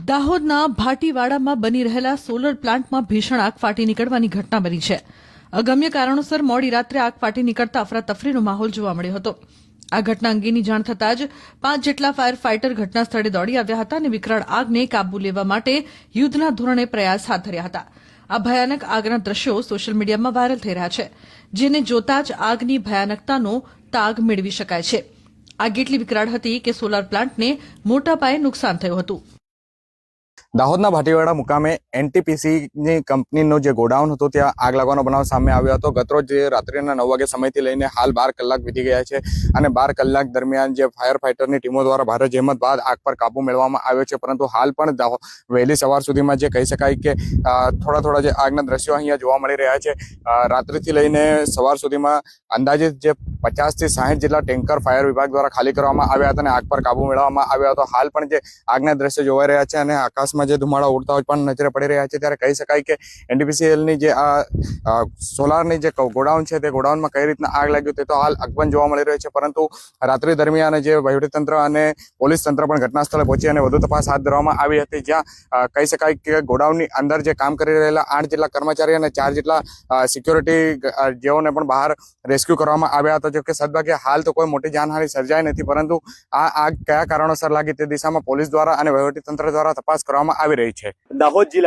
દાહોદના ભાટીવાડામાં બની રહેલા સોલર પ્લાન્ટમાં ભીષણ આગ ફાટી નીકળવાની ઘટના બની છે. અગમ્ય કારણોસર મોડી રાત્રે આગ ફાટી નીકળતા અફરાતફરીનો માહોલ જોવા મળ્યો હતો. આ ઘટના અંગેની જાણ થતાં જ 5 જેટલા ફાયર ફાઇટર ઘટના સ્થળે દોડી આવ્યા હતા અને વિકરાળ આગને કાબુ લેવા માટે યુદ્ધના ધોરણે પ્રયાસ હાથ ધર્યા હતા. આ ભયાનક આગના દ્રશ્યો સોશિયલ મીડિયામાં વાયરલ થઈ રહ્યા છે, જેને જોતા જ આગની ભયાનકતાનો તાગ મેળવી શકાય છે. આગ એટલી વિકરાળ હતી કે સોલાર પ્લાન્ટને મોટા પાયે નુકસાન થયું હતું. દાહોદના ભાટીવાડા મુકામે એનટીપીસીની કંપનીનો જે ગોડાઉન હતો ત્યાં આગ લાગવાનો બનાવ સામે આવ્યો હતો. ગતરોજ રાત્રિના 9 વાગ્યા સમયથી લઈને હાલ 12 કલાક વીતી ગયા છે અને 12 કલાક દરમિયાન જે ફાયર ફાઇટરની ટીમો દ્વારા ભારે જહેમત બાદ આગ પર કાબુ મેળવવામાં આવ્યો છે. પરંતુ હાલ પણ વહેલી સવાર સુધીમાં જે કહી શકાય કે થોડા જે આગના દ્રશ્યો અહીંયા જોવા મળી રહ્યા છે. રાત્રિથી લઈને સવાર સુધીમાં અંદાજિત જે 50 થી 60 જેટલા ટેન્કર ફાયર વિભાગ દ્વારા ખાલી કરવામાં આવ્યા હતા અને આગ પર કાબુ મેળવવામાં આવ્યો હતો. હાલ પણ જે આગના દ્રશ્યો જોવાઈ રહ્યા છે અને આકાશમાં જે ધુમાડા ઉડતા હોય પણ નજરે પડી રહ્યા છે, ત્યારે કહી શકાય કે એનટીપીસીએલની જે આ સોલારની જે ગોડાઉન છે તે ગોડાઉનમાં કઈ રીતના આગ લાગ્યું તે તો હાલ અકબંધ જોવા મળી રહ્યું છે. પરંતુ રાત્રિ દરમિયાન જે વહીવટીતંત્ર અને પોલીસ તંત્ર પણ ઘટના સ્થળે પહોંચી અને વધુ તપાસ હાથ ધરવામાં આવી હતી, જ્યાં કહી શકાય કે ગોડાઉનની અંદર જે કામ કરી રહેલા 8 જેટલા કર્મચારી અને 4 જેટલા સિક્યોરિટી જેઓને પણ બહાર રેસ્ક્યુ કરવામાં આવ્યા હતા. જો કે સદભાગ્યે હાલ તો કોઈ મોટી જાનહાનિ સર્જાઈ નથી, પરંતુ આ આગ કયા કારણોસર લાગી તે દિશામાં પોલીસ દ્વારા અને વહીવટીતંત્ર દ્વારા તપાસ કરવામાં આવી રહી છે. દાહોદ જિલ્લા